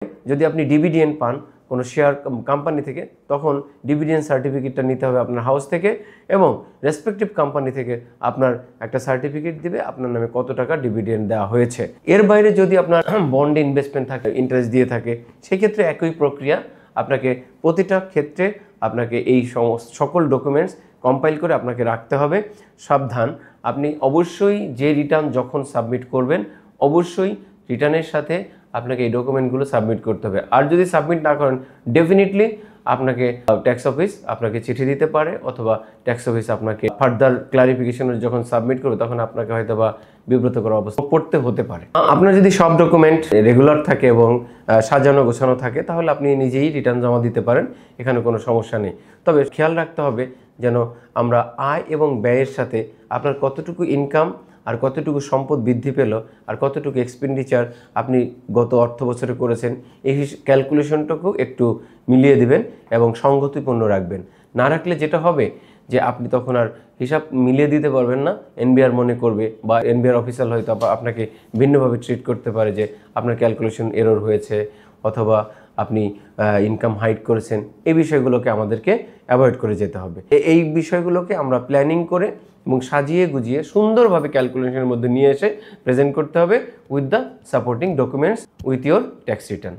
যদি আপনি ডিভিডেন্ড পান কোনো শেয়ার কোম্পানি থেকে, তখন ডিভিডেন্ড সার্টিফিকেটটা নিতে হবে আপনার হাউস থেকে, এবং রেসপেক্টিভ কোম্পানি থেকে আপনার একটা সার্টিফিকেট দিবে আপনার নামে কত টাকা ডিভিডেন্ড দেওয়া হয়েছে। এর বাইরে যদি আপনার বন্ডে ইনভেস্টমেন্ট থাকে, ইন্টারেস্ট দিয়ে থাকে, সেক্ষেত্রে একই প্রক্রিয়া। আপনাকে প্রতিটা ক্ষেত্রে আপনাকে এই সকল ডকুমেন্টস কম্পাইল করে আপনাকে রাখতে হবে। সাবধান, আপনি অবশ্যই যে রিটার্ন যখন সাবমিট করবেন, অবশ্যই রিটার্নের সাথে আপনাকে এই ডকুমেন্টগুলো সাবমিট করতে হবে। আর যদি সাবমিট না করেন, ডেফিনেটলি আপনাকে ট্যাক্স অফিস আপনাকে চিঠি দিতে পারে, অথবা ট্যাক্স অফিস আপনাকে ফার্দার ক্লারিফিকেশনের যখন সাবমিট করবে তখন আপনাকে হয়তো বা বিব্রতকর অবস্থা পড়তে হতে পারে। আপনার যদি সব ডকুমেন্ট রেগুলার থাকে এবং সাজানো গোছানো থাকে, তাহলে আপনি নিজেই রিটার্ন জমা দিতে পারেন, এখানে কোনো সমস্যা নেই। তবে খেয়াল রাখতে হবে যেন আমরা আয় এবং ব্যয়ের সাথে আপনার কতটুকু ইনকাম আর কতটুকু সম্পদ বৃদ্ধি পেল আর কতটুকু এক্সপেন্ডিচার আপনি গত অর্থ বছরে করেছেন, এই ক্যালকুলেশনটাকেও একটু মিলিয়ে দিবেন এবং সঙ্গতিপূর্ণ রাখবেন। না রাখলে যেটা হবে যে আপনি তখন আর হিসাব মিলিয়ে দিতে পারবেন না, এনবিআর মনে করবে বা এনবিআর অফিসার হয়তো আপনাকে ভিন্নভাবে ট্রিট করতে পারে যে আপনার ক্যালকুলেশন এরর হয়েছে, অথবা আপনি ইনকাম হাইড করেছেন। এই বিষয়গুলোকে আমাদেরকে অ্যাভয়েড করে যেতে হবে। এই বিষয়গুলোকে আমরা প্ল্যানিং করে এবং সাজিয়ে গুজিয়ে সুন্দরভাবে ক্যালকুলেশনের মধ্যে নিয়ে এসে প্রেজেন্ট করতে হবে with the supporting documents with your tax return.